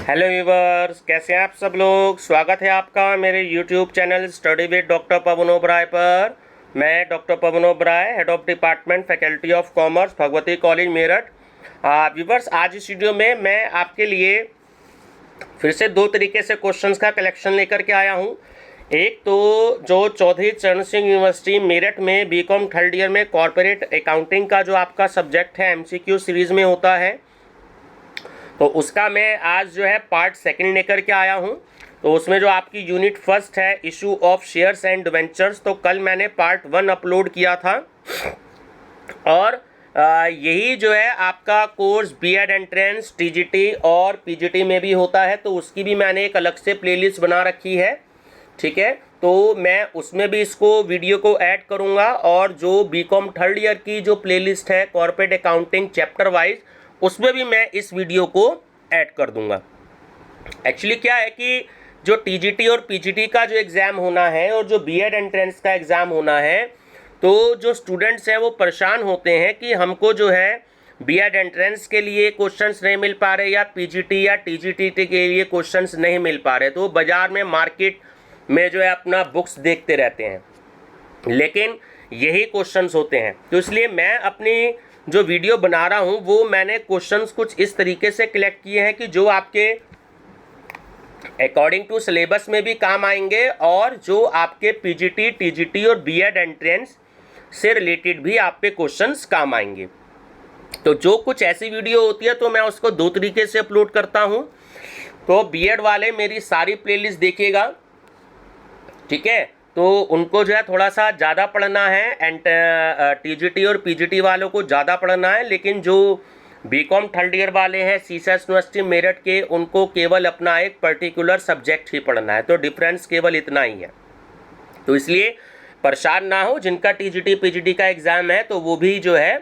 Hello viewers, कैसे हैं आप सब लोग। स्वागत है आपका मेरे YouTube channel study with doctor Pawan Oberoi पर। मैं doctor Pawan Oberoi, head of department faculty of commerce, Bhagwati college Meerut. Viewers, आज इस वीडियो में मैं आपके लिए फिर से दो तरीके से क्वेश्चंस का कलेक्शन लेकर के आया हूं। एक तो जो चौधरी चरण सिंह यूनिवर्सिटी मेरठ में बीकॉम थर्ड ईयर में कॉर्पोरेट अकाउंटिंग का जो आपका सब्जेक्ट है एमसीक्यू सीरीज़ में होता है, तो उसका मैं आज जो है पार्ट सेकंड लेकर के आया हूं। तो उसमें जो आपकी यूनिट फर्स्ट है issue of shares and debentures, तो कल मैंने पार्ट 1 अपलोड किया था। और यही जो है आपका कोर्स बीएड एंट्रेंस, टीजीटी और पीजीटी में भी होता है, तो उसकी भी मैंने एक अलग से प्लेलिस्ट बना रखी है। ठीक है, तो मैं उसमें भी इसको वीडियो को ऐड करूंगा। और जो बीकॉम थर्ड ईयर की जो प्लेलिस्ट है कॉर्पोरेट अकाउंटिंग चैप्टर वाइज, उसमें भी मैं इस वीडियो को ऐड कर दूंगा। एक्चुअली क्या है कि जो टीजीटी और पीजीटी का जो एग्ज़ाम होना है और जो बीएड एंट्रेंस का एग्ज़ाम होना है, तो जो स्टूडेंट्स हैं वो परेशान होते हैं कि हमको जो है बीएड एंट्रेंस के लिए क्वेश्चंस नहीं मिल पा रहे या पीजीटी या टीजीटी के लिए क्वेश्चंस नहीं मिल पा रहे, तो बाज़ार में मार्केट में जो है अपना बुक्स देखते रहते हैं, लेकिन यही क्वेश्चंस होते हैं। तो इसलिए मैं अपनी जो वीडियो बना रहा हूं वो मैंने क्वेश्चंस कुछ इस तरीके से कलेक्ट किए हैं कि जो आपके अकॉर्डिंग टू सिलेबस में भी काम आएंगे और जो आपके पीजीटी, टीजीटी और बीएड एंट्रेंस से रिलेटेड भी आप पे क्वेश्चंस काम आएंगे। तो जो कुछ ऐसी वीडियो होती है तो मैं उसको दो तरीके से अपलोड करता हूं। तो बीएड वाले मेरी सारी प्लेलिस्ट देखिएगा, ठीक है, तो उनको जो है थोड़ा सा ज़्यादा पढ़ना है, एंड टीजीटी और पीजीटी वालों को ज़्यादा पढ़ना है, लेकिन जो बीकॉम थर्ड ईयर वाले हैं सीएसएस यूनिवर्सिटी मेरठ के, उनको केवल अपना एक पर्टिकुलर सब्जेक्ट ही पढ़ना है। तो डिफरेंस केवल इतना ही है। तो इसलिए परेशान ना हो, जिनका टीजीटी पीजीटी का एग्ज़ाम है तो वो भी जो है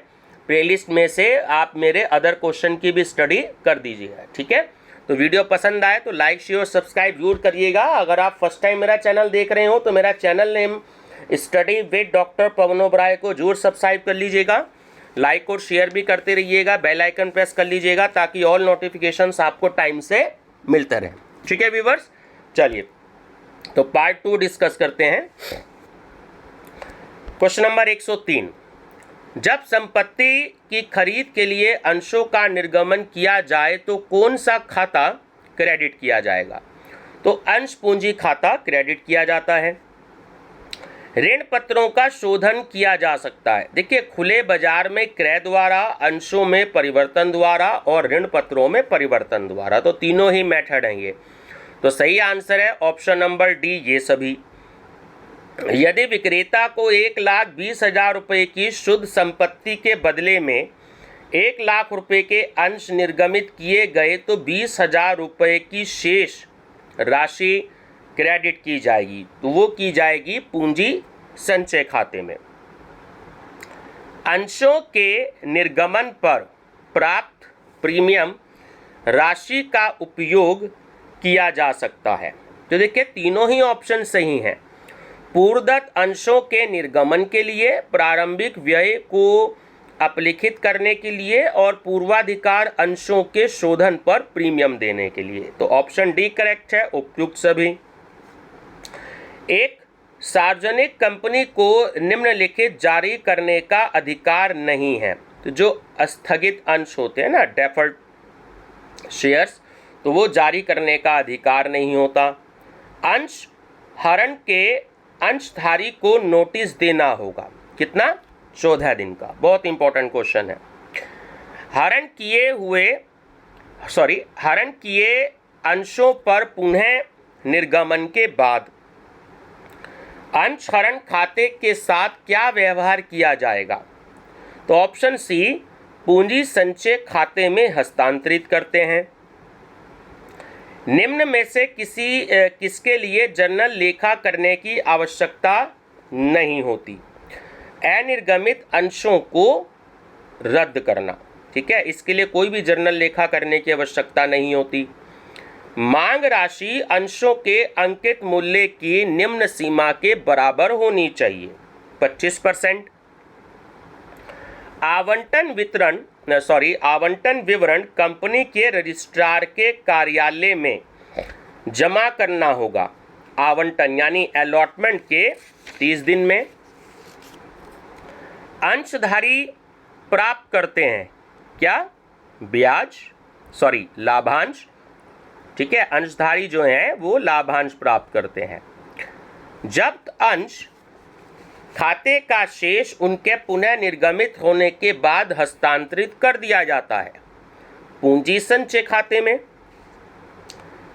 प्लेलिस्ट में से आप मेरे अदर क्वेश्चन की भी स्टडी कर दीजिएगा। ठीक है, तो वीडियो पसंद आए तो लाइक शेयर और सब्सक्राइब जरूर करिएगा। अगर आप फर्स्ट टाइम मेरा चैनल देख रहे हो तो मेरा channel name study with doctor Pawan Oberoi को जरूर सब्सक्राइब कर लीजिएगा। लाइक और शेयर भी करते रहिएगा, बेल आइकन प्रेस कर लीजिएगा ताकि ऑल नोटिफिकेशंस आपको टाइम से मिलते रहें। ठीक है व्यूवर्स, चलिए तो पार्ट 2 डिस्कस करते हैं। क्वेश्चन नंबर 103, जब संपत्ति की खरीद के लिए अंशों का निर्गमन किया जाए तो कौन सा खाता क्रेडिट किया जाएगा। तो अंश पूंजी खाता क्रेडिट किया जाता है। ऋण पत्रों का शोधन किया जा सकता है। देखिए, खुले बाजार में क्रय द्वारा, अंशों में परिवर्तन द्वारा और ऋण पत्रों में परिवर्तन द्वारा, तो तीनों ही मेथड हैं ये। तो सही आंसर है ऑप्शन नंबर डी, ये सभी। यदि विक्रेता को 1,20,000 रुपये की शुद्ध संपत्ति के बदले में 1,00,000 रुपये के अंश निर्गमित किए गए तो 20,000 रुपये की शेष राशि क्रेडिट की जाएगी, तो वो की जाएगी पूंजी संचय खाते में। अंशों के निर्गमन पर प्राप्त प्रीमियम राशि का उपयोग किया जा सकता है। तो देखिए, तीनों ही ऑप्शन सही हैं। पूर्वदत्त अंशों के निर्गमन के लिए, प्रारंभिक व्यय को अपलिखित करने के लिए और पूर्वाधिकार अंशों के शोधन पर प्रीमियम देने के लिए। तो ऑप्शन डी करेक्ट है, उपयुक्त सभी। एक सार्वजनिक कंपनी को निम्नलिखित जारी करने का अधिकार नहीं है। तो जो स्थगित अंश होते हैं ना, डेफर्ड शेयर्स, तो वो जारी करने का अधिकार नहीं होता। अंश हरण के अंशधारी को नोटिस देना होगा। कितना? 14 दिन का। बहुत इंपॉर्टेंट क्वेश्चन है। हरण किए अंशों पर पुनः निर्गमन के बाद अंश हरण खाते के साथ क्या व्यवहार किया जाएगा। तो ऑप्शन सी, पूंजी संचय खाते में हस्तांतरित करते हैं। निम्न में से किसके लिए जर्नल लेखा करने की आवश्यकता नहीं होती। अनिर्गमित अंशों को रद्द करना, ठीक है, इसके लिए कोई भी जर्नल लेखा करने की आवश्यकता नहीं होती। मांग राशि अंशों के अंकित मूल्य की निम्न सीमा के बराबर होनी चाहिए, 25%। आवंटन वितरण आवंटन विवरण कंपनी के रजिस्ट्रार के कार्यालय में जमा करना होगा। आवंटन यानी अलॉटमेंट के 30 दिन में। अंशधारी प्राप्त करते हैं क्या? लाभांश। ठीक है, अंशधारी जो हैं वो लाभांश प्राप्त करते हैं। जब्त अंश खाते का शेष उनके पुनः निर्गमित होने के बाद हस्तांतरित कर दिया जाता है पूंजी संचय खाते में।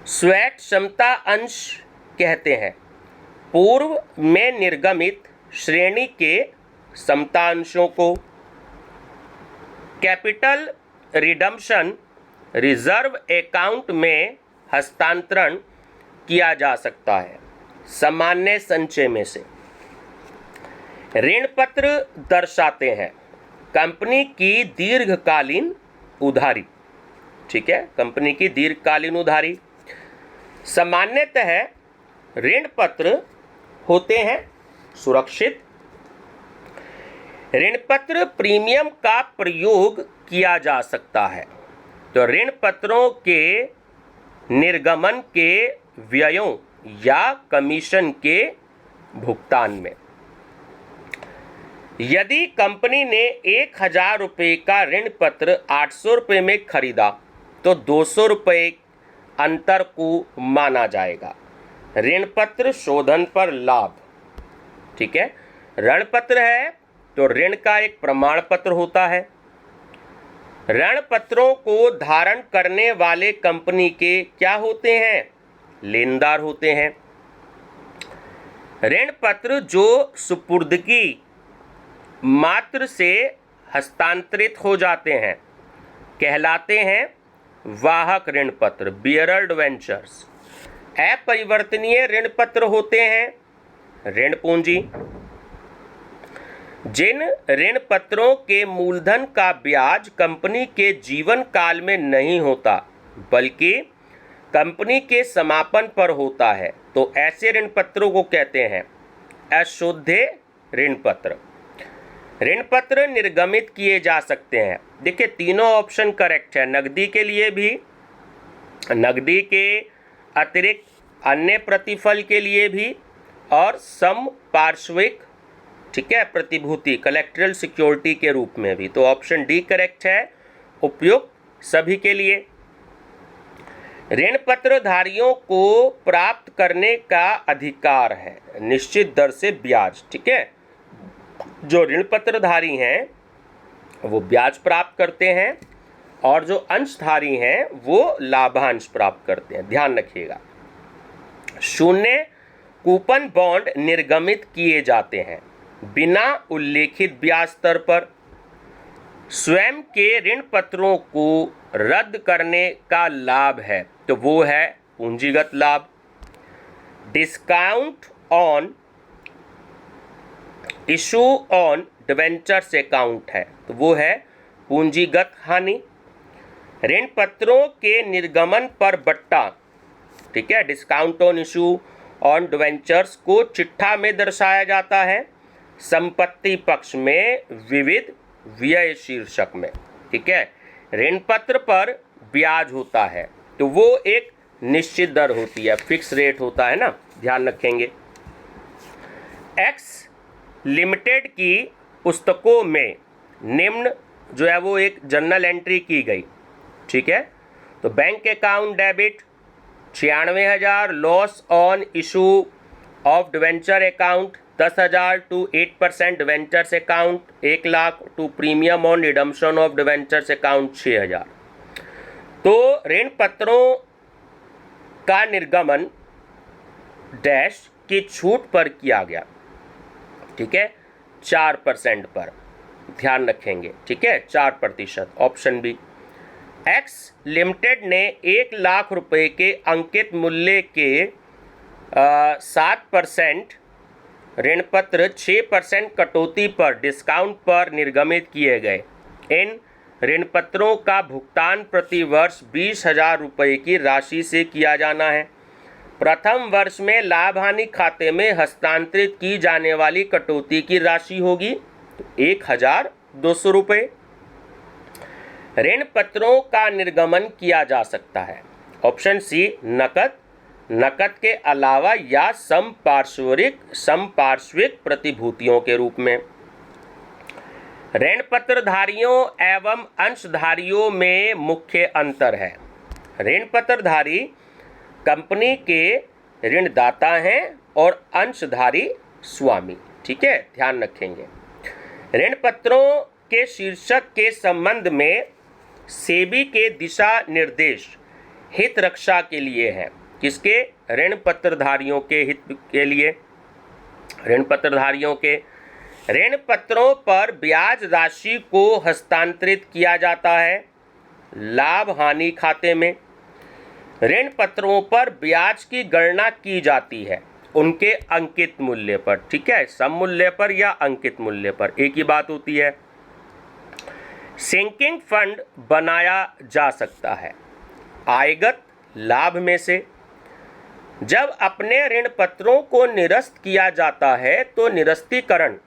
स्वैट क्षमता अंश कहते हैं पूर्व में निर्गमित श्रेणी के समता अंशों को। कैपिटल रिडम्पशन रिजर्व अकाउंट में हस्तांतरण किया जा सकता है सामान्य संचय में से। ऋण पत्र दर्शाते हैं कंपनी की दीर्घकालीन उधारी। ठीक है, कंपनी की दीर्घकालीन उधारी। सामान्यतः ऋण पत्र होते हैं सुरक्षित। ऋण पत्र प्रीमियम का प्रयोग किया जा सकता है तो ऋण पत्रों के निर्गमन के व्ययों या कमीशन के भुगतान में। यदि कंपनी ने 1000 रुपये का ऋण पत्र 800 रुपये में खरीदा तो 200 रुपये अंतर को माना जाएगा ऋण पत्र शोधन पर लाभ। ठीक है, ऋण पत्र है तो ऋण का एक प्रमाण पत्र होता है। ऋण पत्रों को धारण करने वाले कंपनी के क्या होते हैं? लेनदार होते हैं। ऋण पत्र जो सुपुर्दगी मात्र से हस्तांतरित हो जाते हैं कहलाते हैं वाहक ऋण पत्र, बियरर डिवेंचर्स। अपरिवर्तनीय ऋण पत्र होते हैं ऋण पूंजी। जिन ऋण पत्रों के मूलधन का ब्याज कंपनी के जीवन काल में नहीं होता बल्कि कंपनी के समापन पर होता है तो ऐसे ऋण पत्रों को कहते हैं अशुद्ध ऋण पत्र। ऋण पत्र निर्गमित किए जा सकते हैं। देखिए तीनों ऑप्शन करेक्ट है। नकदी के लिए भी, नकदी के अतिरिक्त अन्य प्रतिफल के लिए भी और समपार्श्विक, ठीक है, प्रतिभूति कलेक्ट्रल सिक्योरिटी के रूप में भी। तो ऑप्शन डी करेक्ट है, उपयुक्त सभी के लिए। ऋण पत्रधारियों को प्राप्त करने का अधिकार है निश्चित दर से ब्याज। ठीक है, जो ऋण पत्रधारी हैं वो ब्याज प्राप्त करते हैं और जो अंशधारी हैं वो लाभांश प्राप्त करते हैं, ध्यान रखिएगा। शून्य कूपन बॉन्ड निर्गमित किए जाते हैं बिना उल्लेखित ब्याज दर पर। स्वयं के ऋण पत्रों को रद्द करने का लाभ है तो वो है पूंजीगत लाभ। Discount on issue on debentures account है तो वो है पूंजीगत हानि। ऋण पत्रों के निर्गमन पर बट्टा, ठीक है, discount on issue on debentures को चिट्ठा में दर्शाया जाता है संपत्ति पक्ष में विविध व्यय शीर्षक में। ठीक है, ऋण पत्र पर ब्याज होता है तो वो एक निश्चित दर होती है, फिक्स रेट होता है ना, ध्यान रखेंगे। एक्स लिमिटेड की पुस्तकों में निम्न जो है वो एक जर्नल एंट्री की गई। ठीक है, तो bank account debit 96,000, loss on issue of debenture account 10,000 to 8% debentures account 1 lakh to premium on redemption of debentures account 6,000। तो ऋण पत्रों का निर्गमन डैश की छूट पर किया गया। ठीक है, 4% पर, ध्यान रखेंगे। ठीक है, 4%, ऑप्शन बी। एक्स लिमिटेड ने 1 लाख रुपए के अंकित मूल्य के 7% ऋण पत्र 6% कटौती पर डिस्काउंट पर निर्गमित किए गए। इन ऋण पत्रों का भुगतान प्रति वर्ष 20,000 रुपये की राशि से किया जाना है। प्रथम वर्ष में लाभ हानि खाते में हस्तांतरित की जाने वाली कटौती की राशि होगी 1,200 रुपये। ऋण पत्रों का निर्गमन किया जा सकता है? ऑप्शन सी नकद, नकद के अलावा या संपार्श्विक प्रतिभूतियों के रूप में। ऋण पत्रधारियों एवं अंशधारियों में मुख्य अंतर है। ऋण पत्रधारी कंपनी के ऋणदाता हैं और अंशधारी स्वामी। ठीक है, ध्यान रखेंगे। ऋण पत्रों के शीर्षक के संबंध में सेबी के दिशा निर्देश हित रक्षा के लिए है। किसके? ऋण पत्रधारियों के हित के लिए। ऋण पत्रधारियों के ऋण पत्रों पर ब्याज राशि को हस्तांतरित किया जाता है लाभ हानि खाते में। ऋण पत्रों पर ब्याज की गणना की जाती है उनके अंकित मूल्य पर। ठीक है, सम मूल्य पर या अंकित मूल्य पर, एक ही बात होती है। सिंकिंग फंड बनाया जा सकता है आयगत लाभ में से। जब अपने ऋण पत्रों को निरस्त किया जाता है तो निरस्तीकरण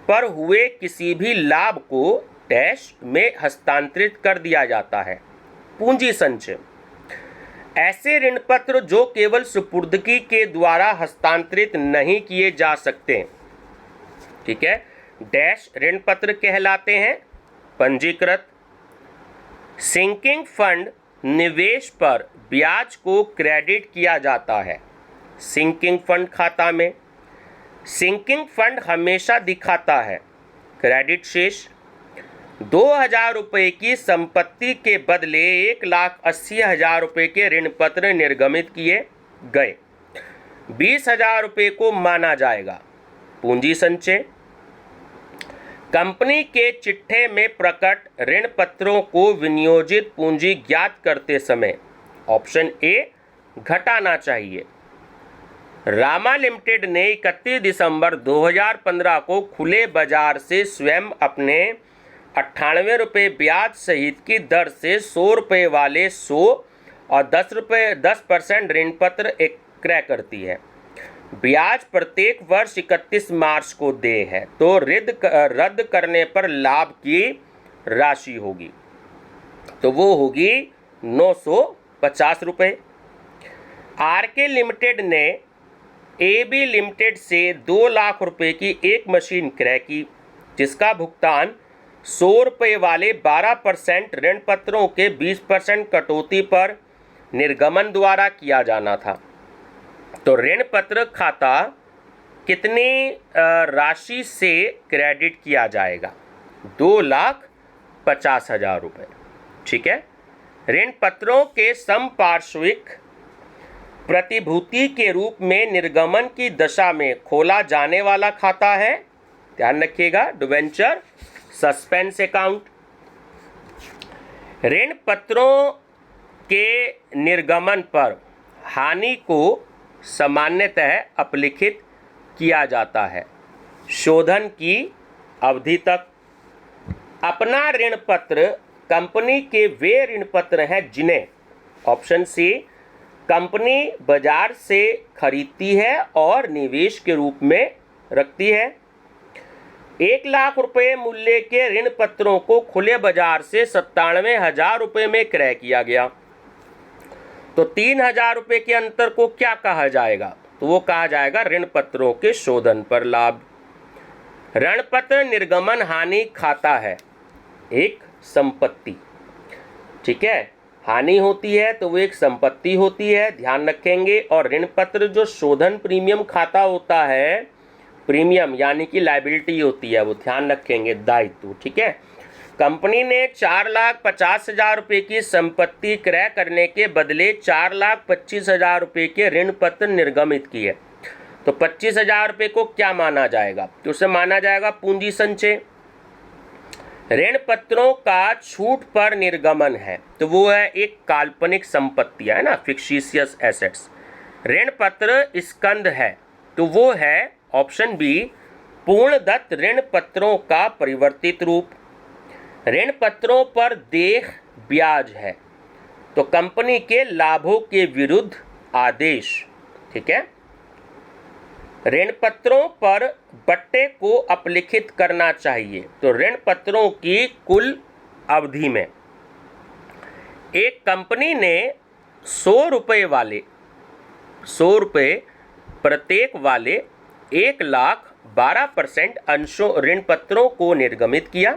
पर हुए किसी भी लाभ को डैश में हस्तांतरित कर दिया जाता है पूंजी संचय। ऐसे ऋण पत्र जो केवल सुपुर्दगी के द्वारा हस्तांतरित नहीं किए जा सकते, ठीक है, डैश ऋण पत्र कहलाते हैं पंजीकृत। सिंकिंग फंड निवेश पर ब्याज को क्रेडिट किया जाता है सिंकिंग फंड खाता में। सिंकिंग फंड हमेशा दिखाता है क्रेडिट शेष। 2,000 रुपये की संपत्ति के बदले 1,80,000 रुपये के ऋण पत्र निर्गमित किए गए। 20,000 रुपये को माना जाएगा पूंजी संचय। कंपनी के चिट्ठे में प्रकट ऋण पत्रों को विनियोजित पूंजी ज्ञात करते समय ऑप्शन ए घटाना चाहिए। रामा लिमिटेड ने 31 दिसंबर 2015 को खुले बाजार से स्वयं अपने 98 रुपये ब्याज सहित की दर से 100 रुपये वाले 100 और 10% ऋण पत्र क्रय करती है। ब्याज प्रत्येक वर्ष 31 मार्च को देय है, तो रद्द करने पर लाभ की राशि होगी, तो वो होगी 950 रुपये। आरके लिमिटेड ने एबी लिमिटेड से 2 लाख रुपए की एक मशीन क्रय की, जिसका भुगतान 100 रुपये वाले 12% ऋण पत्रों के 20% कटौती पर निर्गमन द्वारा किया जाना था। तो ऋण पत्र खाता कितनी राशि से क्रेडिट किया जाएगा? 2,50,000 रुपये। ठीक है, ऋण पत्रों के संपार्श्विक प्रतिभूति के रूप में निर्गमन की दशा में खोला जाने वाला खाता है, ध्यान रखिएगा, डिबेंचर सस्पेंस अकाउंट। ऋण पत्रों के निर्गमन पर हानि को सामान्यतः अपलिखित किया जाता है शोधन की अवधि तक। अपना ऋण पत्र कंपनी के वे ऋण पत्र हैं जिन्हें ऑप्शन सी कंपनी बाजार से खरीदती है और निवेश के रूप में रखती है। 1 लाख रुपये मूल्य के ऋण पत्रों को खुले बाजार से 97,000 रुपये में क्रय किया गया, तो 3,000 रुपये के अंतर को क्या कहा जाएगा? तो वो कहा जाएगा ऋण पत्रों के शोधन पर लाभ। ऋण पत्र निर्गमन हानि खाता है एक संपत्ति। ठीक है, हानि होती है तो वो एक संपत्ति होती है, ध्यान रखेंगे। और ऋण पत्र जो शोधन प्रीमियम खाता होता है, प्रीमियम यानी कि लायबिलिटी होती है, वो ध्यान रखेंगे, दायित्व। ठीक है, कंपनी ने 4,50,000 रुपये की संपत्ति क्रय करने के बदले 4,25,000 रुपये के ऋण पत्र निर्गमित किए, तो 25,000 रुपये को क्या माना जाएगा? तो उसे माना जाएगा पूंजी संचय। ऋण पत्रों का छूट पर निर्गमन है, तो वो है एक काल्पनिक संपत्ति, है ना, फिक्शिशियस एसेट्स। ऋण पत्र स्कंद है, तो वो है ऑप्शन बी पूर्णदत्त ऋण पत्रों का परिवर्तित रूप। ऋण पत्रों पर देय ब्याज है, तो कंपनी के लाभों के विरुद्ध आदेश। ठीक है, ऋण पत्रों पर बट्टे को अपलिखित करना चाहिए, तो ऋण पत्रों की कुल अवधि में एक कंपनी ने 100 रुपये प्रत्येक वाले 1,12% अंशों ऋण पत्रों को निर्गमित किया।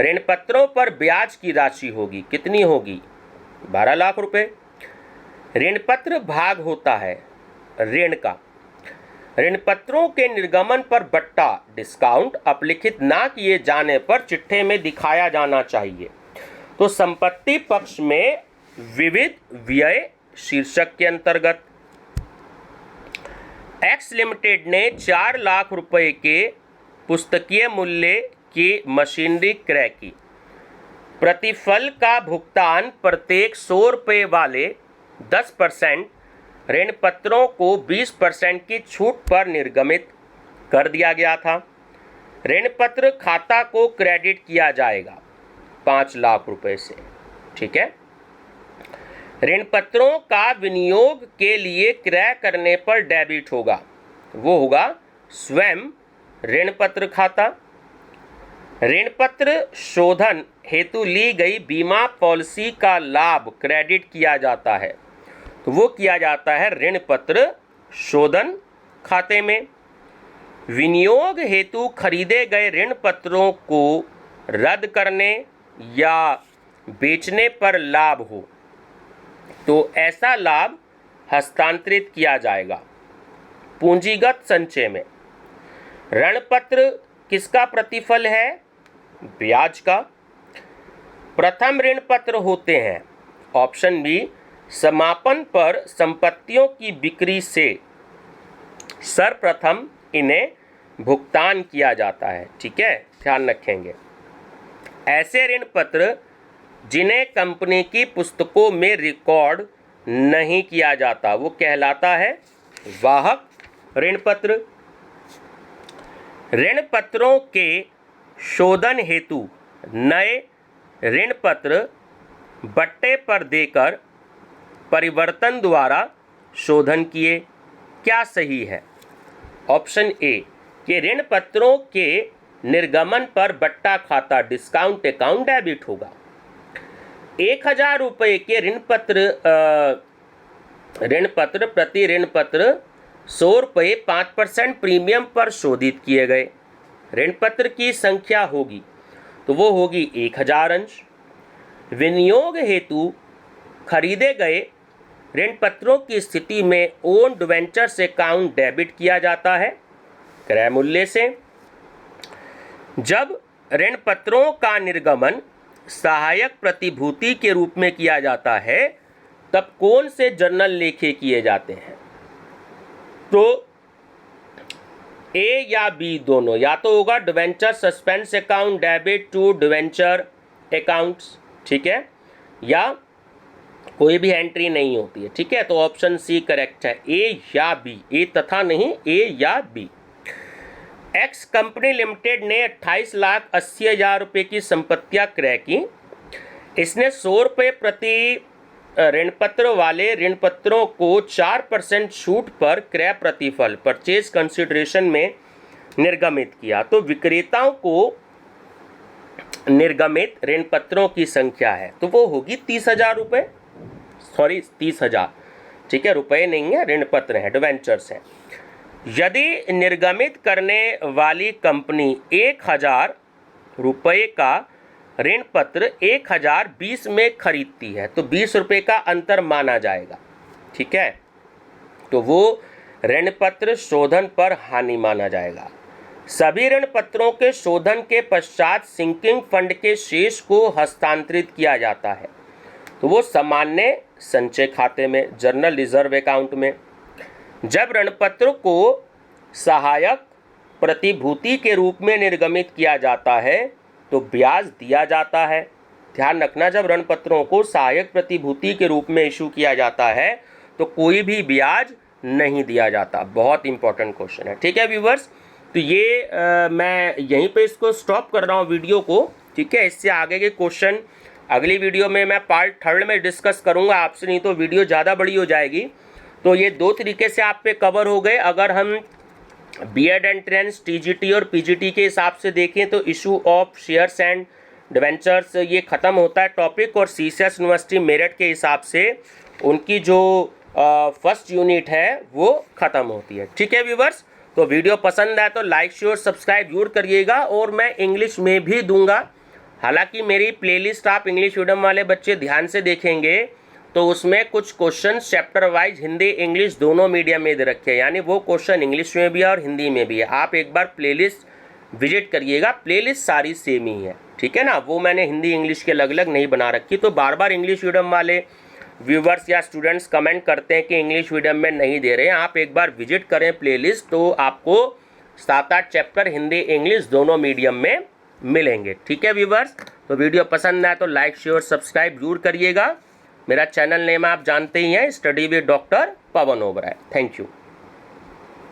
ऋण पत्रों पर ब्याज की राशि होगी, कितनी होगी? 12 लाख रुपए। ऋण पत्र भाग होता है ऋण का। ऋण पत्रों के निर्गमन पर बट्टा डिस्काउंट अपलिखित ना किए जाने पर चिट्ठे में दिखाया जाना चाहिए। तो संपत्ति पक्ष में विविध व्यय शीर्षक के अंतर्गत एक्स लिमिटेड ने 4 लाख रुपए के पुस्तकीय मूल्य की मशीनरी क्रय की। प्रतिफल का भुगतान प्रत्येक 100 रुपये वाले 10% ऋण पत्रों को 20% की छूट पर निर्गमित कर दिया गया था। ऋण पत्र खाता को क्रेडिट किया जाएगा 5 लाख रुपए से। ठीक है। ऋण पत्रों का विनियोग के लिए क्रय करने पर डेबिट होगा, वो होगा स्वयं ऋण पत्र खाता। ऋण पत्र शोधन हेतु ली गई बीमा पॉलिसी का लाभ क्रेडिट किया जाता है, तो वो किया जाता है ऋण पत्र शोधन खाते में। विनियोग हेतु खरीदे गए ऋण पत्रों को रद्द करने या बेचने पर लाभ हो तो ऐसा लाभ हस्तांतरित किया जाएगा पूंजीगत संचय में। ऋण पत्र किसका प्रतिफल है? ब्याज का। प्रथम ऋण पत्र होते हैं ऑप्शन बी समापन पर संपत्तियों की बिक्री से सर्वप्रथम इन्हें भुगतान किया जाता है। ठीक है, ध्यान रखेंगे। ऐसे ऋण पत्र जिन्हें कंपनी की पुस्तकों में रिकॉर्ड नहीं किया जाता वो कहलाता है वाहक ऋण पत्र। ऋण पत्रों के शोधन हेतु नए ऋण पत्र बट्टे पर देकर परिवर्तन द्वारा शोधन किए। क्या सही है? ऑप्शन ए कि ऋण पत्रों के निर्गमन पर बट्टा खाता डिस्काउंट अकाउंट डेबिट होगा। 1,000 रुपये के ऋण पत्र प्रति ऋण पत्र 100 रुपये 5% प्रीमियम पर शोधित किए गए। ऋण पत्र की संख्या होगी तो वो होगी 1,000 अंश। विनियोग हेतु खरीदे गए ऋण पत्रों की स्थिति में ओन डिवेंचर्स अकाउंट डेबिट किया जाता है क्रय मूल्य से। जब ऋण पत्रों का निर्गमन सहायक प्रतिभूति के रूप में किया जाता है तब कौन से जर्नल लेखे किए जाते हैं? तो ए या बी दोनों, या तो होगा debenture suspense account debit to debenture accounts, ठीक है, या कोई भी एंट्री नहीं होती है। ठीक है, तो ऑप्शन सी करेक्ट है, ए या बी, ए तथा नहीं, ए या बी। एक्स कंपनी लिमिटेड ने 28,80,000 रुपये की संपत्तियां क्रय की। इसने 100 रुपये प्रति ऋण पत्र वाले ऋण पत्रों को 4% छूट पर क्रय प्रतिफल परचेज कंसिडरेशन में निर्गमित किया। तो विक्रेताओं को निर्गमित ऋण पत्रों की संख्या है तो वो होगी 30,000 रुपये, सॉरी 30,000। ठीक है, रुपए नहीं है, ऋण पत्र है, डिवेंचर्स है। यदि निर्गमित करने वाली कंपनी 1,000 रुपये का ऋण पत्र 1,020 में खरीदती है तो 20 रुपये का अंतर माना जाएगा। ठीक है, तो वो ऋण पत्र शोधन पर हानि माना जाएगा। सभी ऋण पत्रों के शोधन के पश्चात सिंकिंग फंड के शेष को हस्तांतरित किया जाता है तो वो सामान्य संचय खाते में, जर्नल रिजर्व अकाउंट में। जब ऋण पत्र को सहायक प्रतिभूति के रूप में निर्गमित किया जाता है तो ब्याज दिया जाता है। ध्यान रखना, जब ऋण पत्रों को सहायक प्रतिभूति के रूप में इशू किया जाता है तो कोई भी ब्याज नहीं दिया जाता। बहुत इंपॉर्टेंट क्वेश्चन है। ठीक है व्यूवर्स, तो ये मैं यहीं पे इसको स्टॉप कर रहा हूँ वीडियो को। ठीक है, इससे आगे के क्वेश्चन अगली वीडियो में मैं पार्ट 3 में डिस्कस करूँगा आपसे, नहीं तो वीडियो ज़्यादा बड़ी हो जाएगी। तो ये 2 तरीके से आप पे कवर हो गए। अगर हम बीएड एंट्रेंस, टीजीटी और पीजीटी के हिसाब से देखें तो issue of shares and debentures ये ख़त्म होता है टॉपिक, और सीसीएस यूनिवर्सिटी मेरिट के हिसाब से उनकी जो फर्स्ट यूनिट है वो ख़त्म होती है। ठीक है व्यूवर्स, तो वीडियो पसंद आए तो लाइक शेयर सब्सक्राइब जरूर करिएगा, और मैं इंग्लिश में भी दूंगा। हालांकि मेरी प्लेलिस्ट आप इंग्लिश मीडियम वाले बच्चे ध्यान से देखेंगे तो उसमें कुछ question chapter wise Hindi English दोनों मीडियम में दे रखे हैं, यानी वो क्वेश्चन इंग्लिश में भी है और हिंदी में भी है। आप एक बार प्लेलिस्ट विजिट करिएगा, प्लेलिस्ट सारी सेम ही है, ठीक है ना। वो मैंने हिंदी इंग्लिश के अलग अलग नहीं बना रखी। तो बार बार इंग्लिश मीडियम वाले व्यूवर्स या स्टूडेंट्स कमेंट करते हैं कि इंग्लिश मीडियम में नहीं दे रहे हैं। आप एक बार विजिट करें प्लेलिस्ट, तो आपको 7-8 चैप्टर हिंदी इंग्लिश दोनों मीडियम में मिलेंगे। ठीक है व्यूवर्स, तो वीडियो पसंद आए तो लाइक शेयर सब्सक्राइब जरूर करिएगा। मेरा चैनल नेम आप जानते ही हैं, study with doctor Pawan Oberoi. Thank you.